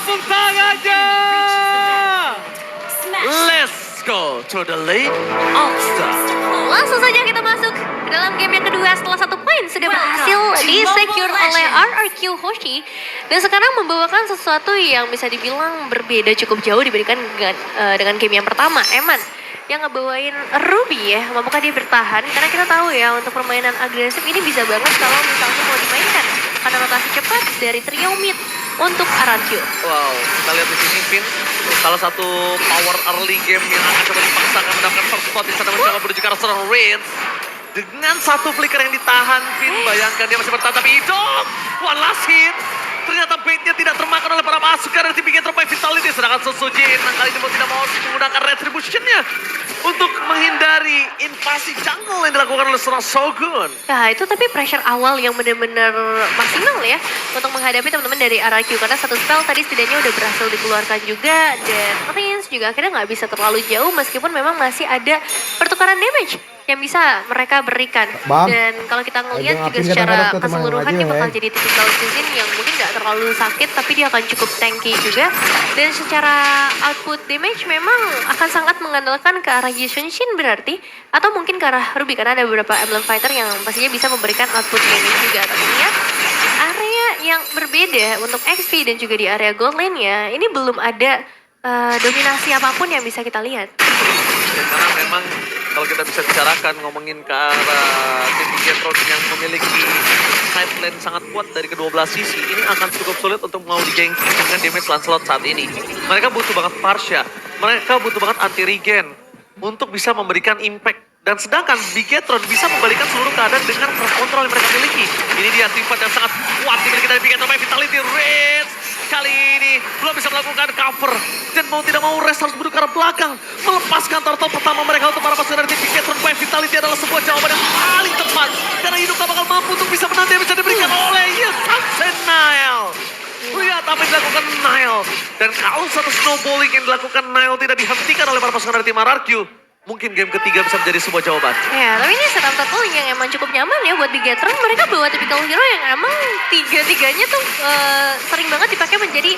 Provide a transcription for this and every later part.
tepuk tangannya. Let's go to the late All-Star. Langsung saja kita masuk ke dalam game yang kedua setelah 1 poin sudah berhasil di-secure oleh RRQ Hoshi. Dan sekarang membawakan sesuatu yang bisa dibilang berbeda cukup jauh dibandingkan dengan game yang pertama. Eman yang ngebawain Ruby ya, mampukah dia bertahan? Karena kita tahu ya untuk permainan agresif ini bisa banget kalau misalnya mau dimainkan. Karena rotasi cepat dari trio mid untuk RRQ. Wow, kita lihat di sini Vin, salah satu power early game yang akan coba dipaksakan mendapatkan first spot di sana mencoba menuju ke arah seorang Reigns. Dengan satu flicker yang ditahan, Vin, bayangkan dia masih bertahan tapi hidup. One last hit. Ternyata baitnya tidak termakan oleh para pasukan dari tim Big Etron by Vitality. Sedangkan Sosujin kali ini mau tidak mau menggunakan retribution-nya untuk menghindari invasi jungle yang dilakukan oleh seorang Shogun. Nah itu tapi pressure awal yang benar-benar maksimal ya untuk menghadapi teman-teman dari RRQ. Karena satu spell tadi setidaknya udah berhasil dikeluarkan juga. Dan Reigns juga akhirnya nggak bisa terlalu jauh meskipun memang masih ada pertukaran damage yang bisa mereka berikan. Dan kalau kita ngelihat juga secara keseluruhan dia bakal jadi typical season yang mungkin nggak terlalu sakit tapi dia akan cukup tanky juga. Dan secara output damage memang akan sangat mengandalkan ke arah Yushin berarti. Atau mungkin ke arah Ruby karena ada beberapa emblem fighter yang pastinya bisa memberikan output damage juga. Tapi ya area yang berbeda untuk XP dan juga di area gold lane ya ini belum ada dominasi apapun yang bisa kita lihat. Karena memang kalau kita bisa bicarakan ngomongin ke arah tim Big Etron yang memiliki side lane sangat kuat dari kedua belah sisi, ini akan cukup sulit untuk mau digengsi dengan damage Lancelot saat ini. Mereka butuh banget Parsha, mereka butuh banget anti regen untuk bisa memberikan impact. Dan sedangkan Big Etron bisa membalikan seluruh keadaan dengan kontrol yang mereka miliki. Ini dia sifat yang sangat kuat dimiliki dari Big Etron by Vitality. Reigns kali ini belum bisa melakukan cover. Dan mau tidak mau Reigns harus menuju ke arah belakang. Melepaskan turtle pertama mereka untuk para pasukan dari Big Etron by Vitality adalah sebuah jawaban yang paling tepat. Karena hidup tak bakal mampu untuk bisa menanti yang bisa diberikan oleh Yushin Nile. Lihat apa yang dilakukan Nile. Dan kalau satu snowballing yang dilakukan Nile tidak dihentikan oleh para pasukan dari tim RRQ, mungkin game ketiga bisa menjadi sebuah jawaban. Ya, tapi ini setup turtle yang emang cukup nyaman ya buat Big Etron. Mereka bawa typical hero yang emang tiga-tiganya tuh sering banget dipakai menjadi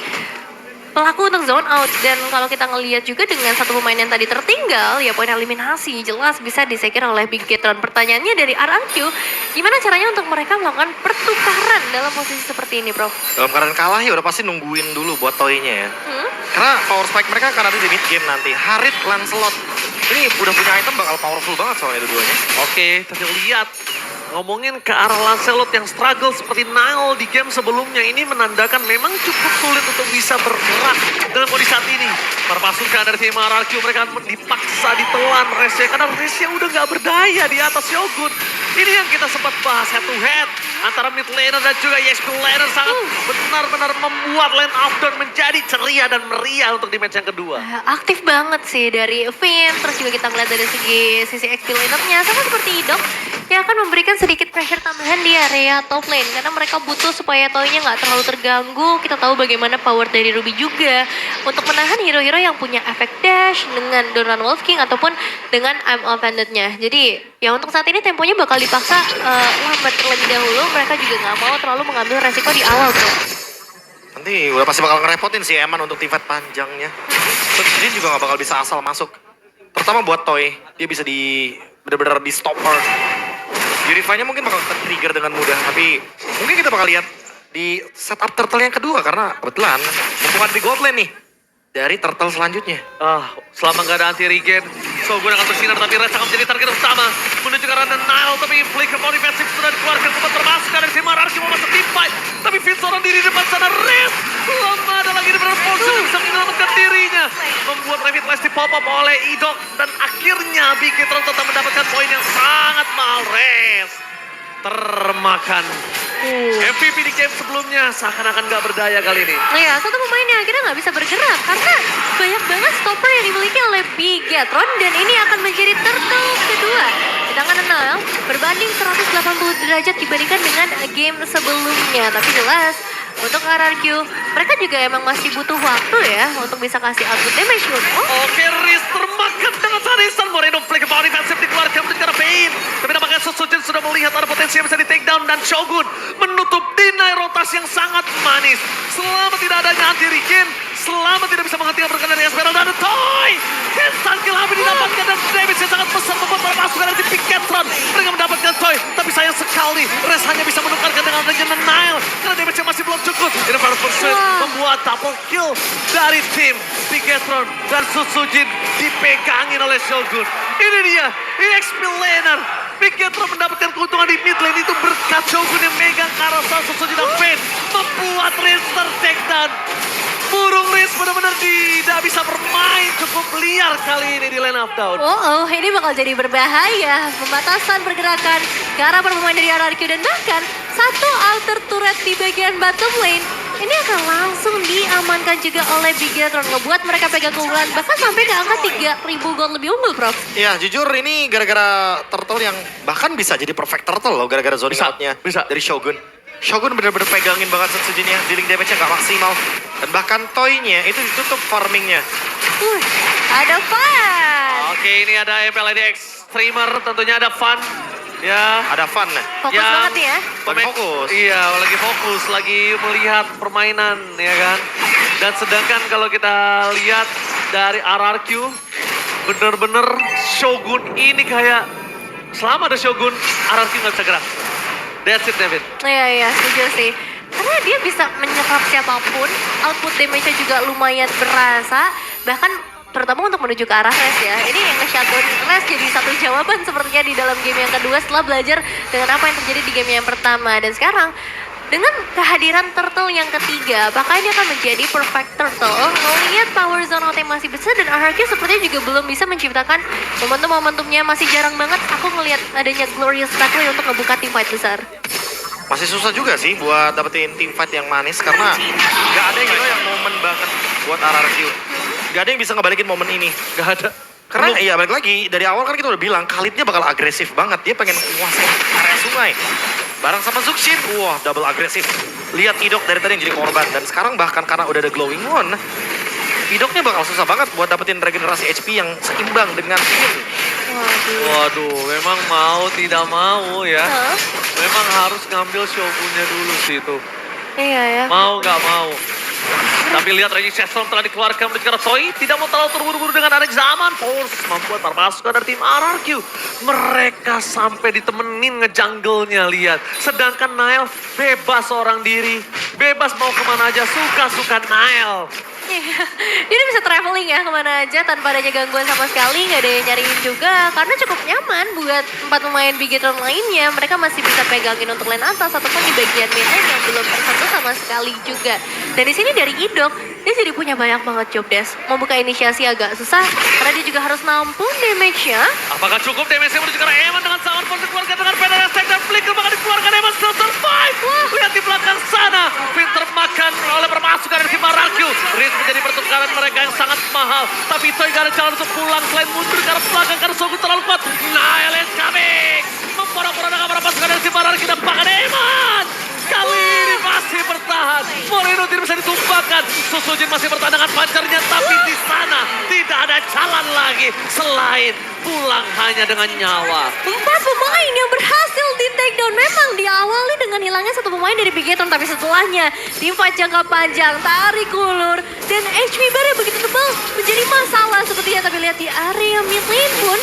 pelaku untuk zone out. Dan kalau kita ngelihat juga dengan satu pemain yang tadi tertinggal, ya poin eliminasi jelas bisa disecure oleh Big Etron. Pertanyaannya dari RRQ, gimana caranya untuk mereka melakukan pertukaran dalam posisi seperti ini, Bro? Dalam keadaan kalah ya udah pasti nungguin dulu buat toynya ya. Karena power spike mereka akan ada di mid game nanti. Harit, Lancelot. Ini udah punya item bakal powerful banget soalnya dua-duanya. Oke, tapi lihat. Ngomongin ke arah Lancelot yang struggle seperti Nile di game sebelumnya, ini menandakan memang cukup sulit untuk bisa bergerak dalam kondisi saat ini. Para pasukan dari tim RRQ mereka dipaksa ditelan Resya karena Resya udah nggak berdaya di atas Shogun. Ini yang kita sempat bahas head to head antara mid laner dan juga EXP laner sangat benar-benar membuat lane outdoor menjadi ceria dan meriah untuk di match yang kedua. Aktif banget sih dari Finn, terus juga kita ngeliat dari sisi XP lanernya sama seperti Idok yang akan memberikan sedikit pressure tambahan di area top lane karena mereka butuh supaya toynya nggak terlalu terganggu. Kita tahu bagaimana power dari Ruby juga untuk menahan hero-hero yang punya efek dash dengan Doran Wolf King ataupun dengan I'm Offended-nya. Jadi ya untuk saat ini temponya bakal dipaksa lambat terlebih dahulu. Mereka juga nggak mau terlalu mengambil resiko di awal, Bro. Nanti udah pasti bakal ngerepotin si Eman untuk teamfight panjangnya. Terus dia juga gak bakal bisa asal masuk. Terutama buat Toy, dia bisa bener-bener di stopper. Purify-nya mungkin bakal trigger dengan mudah, tapi mungkin kita bakal lihat di setup turtle yang kedua karena kebetulan mumpung di gold lane nih dari turtle selanjutnya. Selama nggak ada anti regen, Shogun akan bersinar tapi Reigns akan menjadi target utama menuju ke arah Nile, tapi flicker more defensif sudah dikeluarkan untuk termasuk dari si RRQ mau masuk team fight, tapi Finn seorang diri di depan sana. Reigns belum ada lagi di Fortune yang bisa menyelamatkan dirinya, membuat Revitalize di pop up oleh Idok dan akhirnya Big Etron tetap mendapatkan poin yang sangat mahal. Reigns termakan. MVP di game sebelumnya seakan-akan gak berdaya kali ini. Nah ya, satu pemain yang akhirnya nggak bisa bergerak karena banyak banget stopper yang dimiliki oleh Big Etron dan ini akan menjadi turtle kedua di tangan Nile berbanding 180 derajat dibandingkan dengan game sebelumnya. Tapi jelas untuk RRQ mereka juga emang masih butuh waktu ya untuk bisa kasih output damage. Oke, Riz termakan dengan sarisan. Moreno flick power defensif dikeluarkan menuju ke arah Pain. Tapi nampaknya Sosojin sudah melihat ada potensi yang bisa di take down dan Shogun menutup deny rotasi yang sangat manis. Selama tidak adanya anti-regen, selama tidak bisa menghentikan pergerakan dari Esmeralda dan Toy. Instant kill habis didapatkan dan damage yang sangat besar membuat para pasukan dari tim Pinketron. Mereka mendapatkan Toy, tapi sayang sekali Res hanya bisa menukarkan dengan adanya Nile karena damage yang masih belum cukup. Ini Fire Pursuit membuat double kill dari tim Pinketron dan Sosojin dipegangin oleh Shogun. Ini dia, EXP Laner. Pinketron mendapatkan keuntungan di mid lane itu berkat Shogun yang megang Karasal Sosojin dan Fane membuat Riz ter-takedown. Burung Riz benar-benar tidak bisa bermain cukup liar kali ini di lane of down. Oh, ini bakal jadi berbahaya. Pembatasan pergerakan ke arah para pemain dari RRQ dan bahkan satu alter turret di bagian bottom lane. Ini akan langsung diamankan juga oleh Bigetron. Ngebuat mereka pegang keunggulan bahkan sampai ke angka 3.000 gold lebih unggul, Prof. Ya jujur ini gara-gara turtle yang bahkan bisa jadi perfect turtle loh gara-gara zoning outnya bisa. dari Shogun. Shogun bener-bener pegangin banget Setsujinnya, dealing damage-nya gak maksimal. Dan bahkan Toy-nya itu ditutup farming-nya. Ada fun. Oke, ini ada MPLID Extremer, tentunya ada fun. Ya, Ada fun. Fokus yang banget nih ya. Lagi fokus. Iya, lagi fokus, lagi melihat permainan, ya kan. Dan sedangkan kalau kita lihat dari RRQ, bener-bener Shogun ini kayak selama ada Shogun, RRQ nggak bisa gerak. That's it, David. Iya, setuju sih. Karena dia bisa menyerap siapapun, output damage-nya juga lumayan berasa, bahkan terutama untuk menuju ke arah Res ya. Ini yang nge-shutdown Res jadi satu jawaban sepertinya di dalam game yang kedua setelah belajar dengan apa yang terjadi di game yang pertama. Dan sekarang dengan kehadiran Turtle yang ketiga, apakah ini akan menjadi perfect Turtle? Melihat power zone out yang masih besar dan RRQ sepertinya juga belum bisa menciptakan momentum-momentumnya, masih jarang banget aku ngelihat adanya Glorious Tackle untuk ngebuka tim fight besar. Masih susah juga sih buat dapetin team fight yang manis karena gak ada yang momen banget buat RRQ. Gak ada yang bisa ngebalikin momen ini. Gak ada. Karena iya balik lagi, dari awal kan kita udah bilang Khalidnya bakal agresif banget. Dia pengen menguasai area sungai. Bareng sama Zuxin, wah double agresif. Lihat Idok dari tadi yang jadi korban. Dan sekarang bahkan karena udah ada Glowing One, Idoknya bakal susah banget buat dapetin regenerasi HP yang seimbang dengan Finn. Waduh, memang mau tidak mau ya. Hah? Memang harus ngambil Shogunnya dulu sih itu. Iya ya. Mau nggak mau. Tapi lihat Reggie Storm telah dikeluarkan menuju ke arah Toy. Tidak mau terlalu terburu-buru dengan anak zaman. Force membuat para pasukan dari tim RRQ. Mereka sampai ditemenin ngejungle-nya, lihat. Sedangkan Nile bebas seorang diri. Bebas mau kemana aja, suka-suka Nile. Iya, dia bisa traveling ya kemana aja tanpa adanya gangguan sama sekali, nggak ada yang nyariin juga. Karena cukup nyaman buat 4 pemain Bigetron lainnya. Mereka masih bisa pegangin untuk lane atas ataupun di bagian mid lane yang belum tersentuh sama sekali juga. Dan di sini dari Idok, dia jadi punya banyak banget job desk. Mau buka inisiasi agak susah karena dia juga harus nampung damage-nya. Apakah cukup damage yang menuju ke arah Eman dengan sangat force dikeluarkan dengan PNS Tag dan Flicker bahkan dikeluarkan Eman still survive. Lihat di belakang sana, Finn termakan oleh permasukan dari tim RRQ. Riz menjadi pertukaran mereka yang sangat mahal. Tapi Toy gak ada jalan untuk pulang selain mundur ke arah belakang karena Shogun terlalu kuat. Nile is coming. Memporak-porandakan para pasukan dari tim RRQ dan bahkan Eman. Kali ini masih bertahan. Moreno tidak bisa ditumpahkan. Sosojin masih bertahan dengan pancarnya. Tapi di sana tidak ada jalan lagi. Selain pulang hanya dengan nyawa. 4 pemain yang berhasil di takedown. Memang diawali dengan hilangnya satu pemain dari Bigetron. Tapi setelahnya tim fight jangka panjang, tarik ulur. Dan HP bar yang begitu tebal menjadi masalah sepertinya. Tapi lihat di area mid lane pun.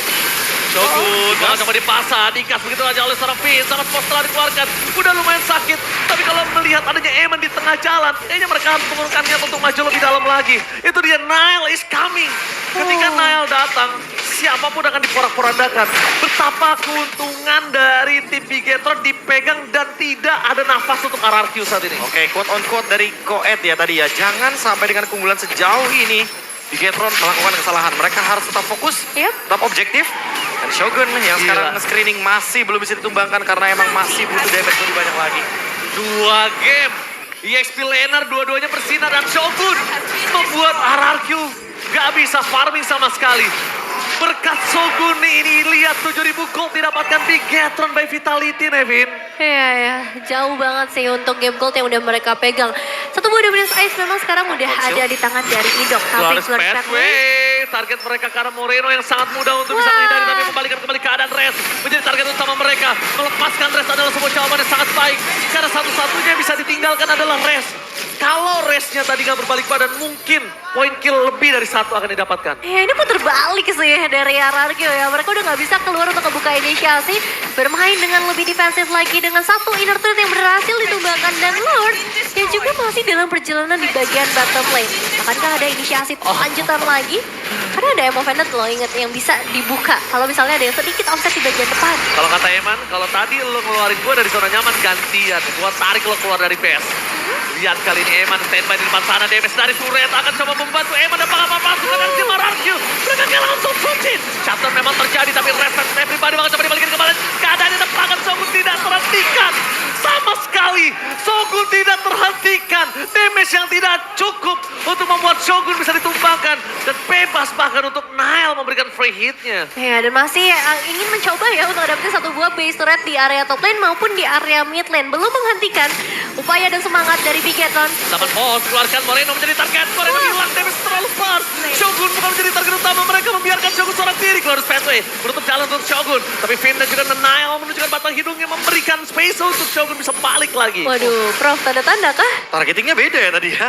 Shogun, jangan coba dipasang, dikas begitu aja oleh seorang Finn. Sangat pos telah dikeluarkan. Udah lumayan sakit. Tapi kalau melihat adanya Eman di tengah jalan, kayaknya mereka harus mengurungkan niat untuk maju lebih dalam lagi. Itu dia, Nile is coming. Ketika Nile datang, siapapun akan diporak-porandakan. Betapa keuntungan dari tim Bigetron dipegang dan tidak ada nafas untuk RRQ saat ini. Oke, quote on quote dari Koet ya tadi ya. Jangan sampai dengan keunggulan sejauh ini Bigetron melakukan kesalahan. Mereka harus tetap fokus, tetap objektif. Dan Shogun yang sekarang screening masih belum bisa ditumbangkan karena emang masih butuh damage lebih banyak lagi. 2 game. EXP Laner dua-duanya bersinar dan Shogun membuat RRQ gak bisa farming sama sekali. Berkat Shogun ini lihat 7.000 gold didapatkan Bigetron by Vitality, Nevin. Iya ya, jauh banget sih untuk game gold yang udah mereka pegang. Satu buah Dominus Ice memang sekarang udah ada di tangan dari Idok. Tapi Glorious Glorious Pathway, Pathway, target mereka karena Moreno yang sangat mudah untuk bisa menghindari tapi membalikan kembali keadaan Res menjadi target utama mereka. Melepaskan Res adalah sebuah jawaban yang sangat baik karena satu-satunya yang bisa ditinggalkan adalah Res. Kalau Resnya tadi nggak berbalik badan mungkin poin kill lebih dari satu akan didapatkan. ya ini puter balik sih dari RRQ ya. Mereka udah nggak bisa keluar untuk membuka inisiasi. Bermain dengan lebih defensif lagi dengan satu inner turret yang berhasil ditumbangkan. Dan Lord yang juga masih dalam perjalanan di bagian bottom lane. Akankah ada inisiasi lanjutan lagi? Karena ada Emo Venet loh, inget yang bisa dibuka. Kalau misalnya ada yang sedikit offset di bagian depan. Kalau kata Eman, kalau tadi lo ngeluarin gue dari zona nyaman gantian. Gue tarik lo keluar dari base. Lihat kali ini Eman standby di depan sana. Damage dari turret akan coba membantu Eman dan apa-apa pasukan yang tim RRQ. Mereka kehilangan Sucin. Shutdown memang terjadi tapi Reflex everybody bakal coba dibalikin kembali. Keadaan di depan Shogun tidak terhentikan. Sama sekali Shogun tidak terhentikan. Damage yang tidak cukup untuk membuat Shogun bisa ditumbangkan. Dan bebas bahkan untuk Nile memberikan free hitnya. Ya, dan masih ingin mencoba ya untuk mendapatkan satu buah base turret di area top lane maupun di area mid lane. Belum menghentikan upaya dan semangat dari Bigetron. Zaman bos keluarkan Moreno menjadi target. Moreno hilang, damage terlalu far. Shogun bukan menjadi target utama mereka, membiarkan Shogun seorang diri. Glorious Pathway menutup jalan untuk Shogun. Tapi Finn dan juga Nile menunjukkan batang hidungnya memberikan space untuk Shogun bisa balik lagi. Waduh, Prof, tanda-tanda kah? Targetingnya beda ya tadi ya.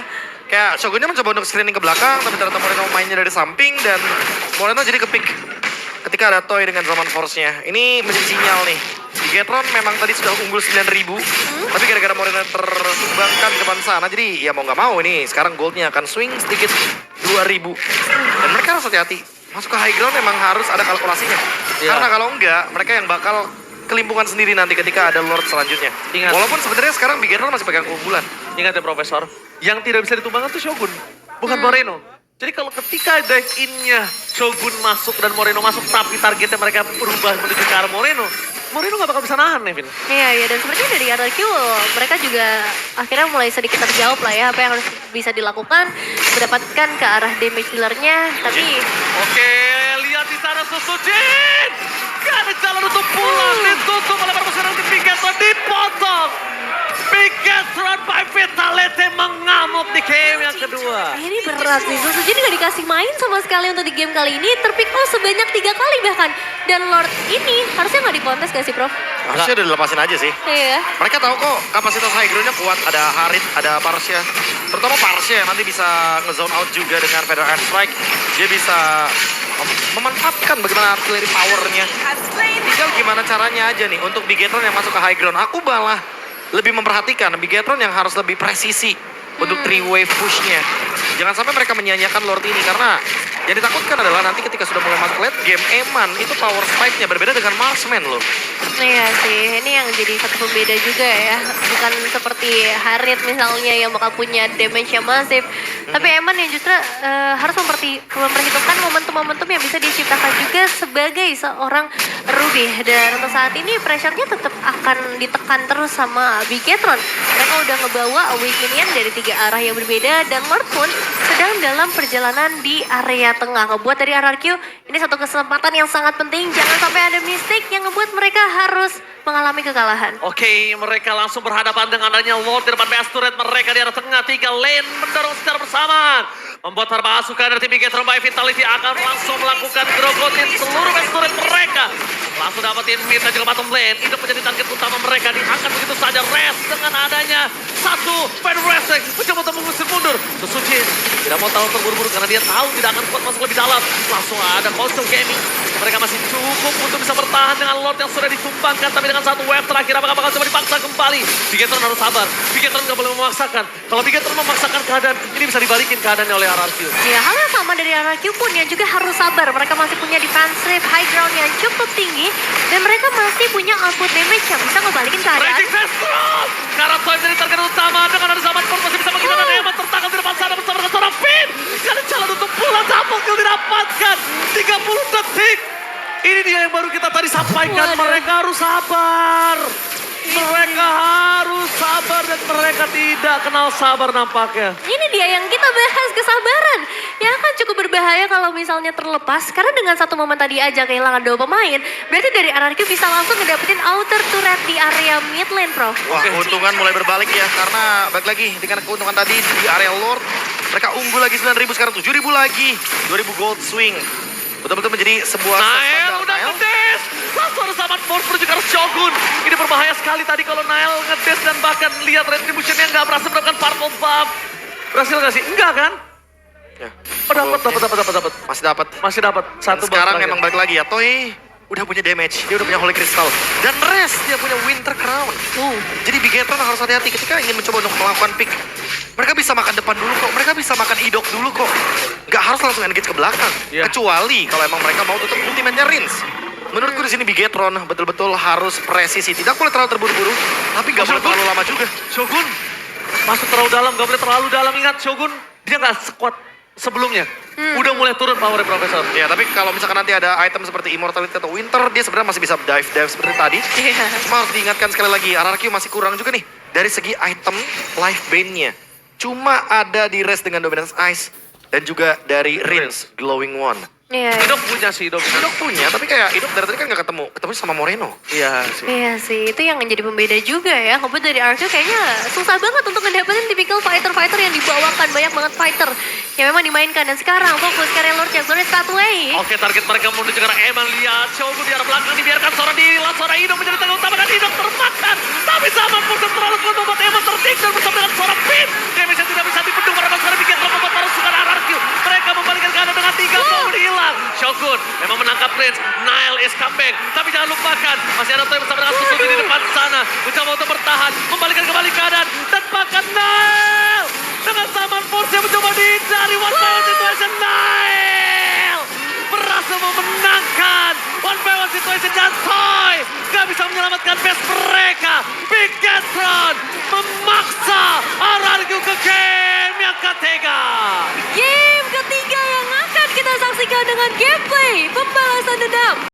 Kayak Shogunnya mencoba untuk screening ke belakang, tapi ternyata Moreno mainnya dari samping dan Moreno jadi kepick ketika ada Toy dengan Zaman Force-nya. Ini menjadi sinyal nih. Bigetron memang tadi sudah unggul 9.000, tapi gara-gara Moreno tersumbangkan di depan sana, jadi ya mau nggak mau ini sekarang goldnya akan swing sedikit 2.000. Dan mereka harus hati-hati. Masuk ke high ground memang harus ada kalkulasinya. Iya. Karena kalau enggak, mereka yang bakal kelimpungan sendiri nanti ketika ada Lord selanjutnya. Ingat. Walaupun sebenarnya sekarang Bigetron masih pegang keunggulan. Ingat ya Profesor, yang tidak bisa ditumbangkan itu Shogun, bukan Moreno. Jadi kalau ketika dive in-nya Shogun masuk dan Moreno masuk, tapi targetnya mereka berubah menuju ke arah Moreno nggak bakal bisa nahan, Nevin. Iya, dan sepertinya dari RRQ mereka juga akhirnya mulai sedikit terjawab lah ya apa yang harus bisa dilakukan, mendapatkan ke arah damage dealer-nya, tapi Oke, lihat di sana Susujin. Gak ada jalan untuk pulang, ditutup oleh permusuhan tim Bigetron, dipotong. Bigetron by Vitality mengamuk di game yang kedua. ini berat nih. Susuji nggak dikasih main sama sekali untuk di game kali ini, terpick off sebanyak 3 kali bahkan. Dan Lord ini harusnya nggak dikontes gak sih, Prof? Harusnya udah dilepasin aja sih. Iya. Mereka tahu kok kapasitas high ground-nya kuat. Ada Harit, ada Parsha. Terutama Parsha yang nanti bisa nge-zone out juga dengan Feather Air Strike. Dia bisa memanfaatkan bagaimana artillery power-nya. Tinggal gimana caranya aja nih untuk Bigetron yang masuk ke high ground. Aku malah lebih memperhatikan Bigetron yang harus lebih presisi untuk 3-wave push-nya. Jangan sampai mereka menyia-nyiakan Lord ini karena yang ditakutkan adalah nanti ketika sudah mulai masuk late game, Eman itu power spike-nya berbeda dengan Marksman loh. Iya sih, ini yang jadi satu pembeda juga ya. Bukan seperti Harit misalnya yang bakal punya damage yang masif. Tapi Eman yang justru harus memperhitungkan momentum-momentum yang bisa diciptakan juga sebagai seorang Ruby. Dan untuk saat ini pressure-nya tetap akan ditekan terus sama Bigetron. Mereka udah ngebawa Awakening dari 3 arah yang berbeda dan Lord pun sedang dalam perjalanan di area tengah. Ngebuat dari RRQ ini satu kesempatan yang sangat penting. Jangan sampai ada mistake yang ngebuat mereka harus mengalami kekalahan. Oke, mereka langsung berhadapan dengan adanya Lord di depan base turret mereka di arah tengah. 3 lane mendorong secara bersamaan. Membuat para pasukan dari tim Bigetron by Vitality akan langsung melakukan grogotin seluruh base turret mereka. Langsung dapetin mid dan juga bottom lane. Itu menjadi target utama mereka. Diangkat begitu saja Rest dengan adanya satu Fed Restek. Mencoba untuk mengusir mundur. Susujin tidak mau terlalu terburu-buru karena dia tahu tidak akan kuat masuk lebih dalam. Langsung ada Coastal Gaming. Mereka masih cukup untuk bisa bertahan dengan Lord yang sudah ditumbangkan. Tapi dengan satu wave terakhir apakah bakal coba dipaksa kembali. Bigetron harus sabar. Bigetron gak boleh memaksakan. Kalau Bigetron memaksakan keadaan, ini bisa dibalikin keadaannya oleh RRQ. Ya, hal yang sama dari RRQ pun yang juga harus sabar. Mereka masih punya defensive high ground yang cukup tinggi. Dan mereka masih punya output damage yang bisa ngebalikin keadaan. Raging Festron! Karena Toy menjadi target utama dengan ada Zaman Pun masih bisa menghindar dan Eman tertangkap di depan sana bersama dengan seorang Finn. Gak jalan untuk pulang, double kill didapatkan. 30 detik. Ini dia yang baru kita tadi sampaikan. Waduh. Mereka harus sabar. mereka harus sabar dan mereka tidak kenal sabar nampaknya. Ini dia yang kita bahas, kesabaran. Ya kan cukup berbahaya kalau misalnya terlepas. Karena dengan satu momen tadi aja kehilangan 2 pemain. Berarti dari RRQ bisa langsung ngedapetin outer turret di area mid lane, Prof. Wah, keuntungan mulai berbalik ya. Karena balik lagi dengan keuntungan tadi di area Lord. Mereka unggul lagi 9.000, sekarang 7.000 lagi. 2.000 gold swing. Betul-betul menjadi sebuah Nael standar. udah ngedes. Langsung ada sahabat force menuju ke arah Shogun. Ini berbahaya sekali tadi kalau Nael ngedes dan bahkan lihat retributionnya nggak berhasil mendapatkan particle buff. Berhasil nggak sih? Enggak kan? Ya. Oh dapat. Masih dapat. Masih dapat. Dan Satu sekarang buff emang balik lagi ya. Toy udah punya damage, dia udah punya Holy Crystal. Dan Rest dia punya Winter Crown. Jadi Bigetron harus hati-hati ketika ingin mencoba untuk melakukan pick. Mereka bisa makan depan dulu kok, mereka bisa makan idok dulu kok. Gak harus langsung engage ke belakang. Iya. Kecuali kalau emang mereka mau tutup ultimate-nya Rins. Menurutku di sini Bigetron betul-betul harus presisi. Tidak boleh terlalu terburu-buru, tapi gak boleh terlalu lama juga. Shogun masuk terlalu dalam, gak boleh terlalu dalam. Ingat Shogun dia nggak sekuat sebelumnya. Udah mulai turun powernya Profesor. Ya, tapi kalau misalkan nanti ada item seperti Immortality atau Winter, dia sebenarnya masih bisa dive seperti tadi. Iya. Cuma harus diingatkan sekali lagi, RRQ masih kurang juga nih dari segi item life bane-nya. Cuma ada di Rest dengan Dominance Ice dan juga dari Rins Glowing One. Iya. Idok punya sih, Idok. Idok punya, tapi kayak Idok dari tadi kan gak ketemu sama Moreno. Iya sih. Iya sih, itu yang menjadi pembeda juga ya. Ngebut dari RQ kayaknya susah banget untuk ngedapetin tipikal fighter-fighter yang dibawakan. Banyak banget fighter yang memang dimainkan. Dan sekarang fokus karya Lordnya Glory Statue. Oke, target mereka menuju ke arah Eman. Lihat Shogun di arah belakang dibiarkan seorang dihilang. Seorang Idok menjadi tanggung utama dan Idok termakan. Tapi sama Fursan terlalu kuat membuat Eman tertinggal bersama dengan seorang Pin. Damage yang tidak bisa dibendung karena seorang Bigetron membuat parusukan RRQ. Mereka membalikkan keadaan dengan 3 power hilang. Shogun memang menangkap Prince. Nile is comeback. Tapi jangan lupakan, masih ada Toy bersama dengan Suzuki di depan sana. Mencoba untuk bertahan, membalikkan kembali keadaan. Dan bahkan Nile dengan Saman Force yang mencoba dihindari one by one situation. Nile berhasil memenangkan one by one situation dan Toy gak bisa menyelamatkan base mereka. Bigetron memaksa RRQ ke game yang ketiga. Game ketiga yang akan kita saksikan dengan gameplay pembalasan dendam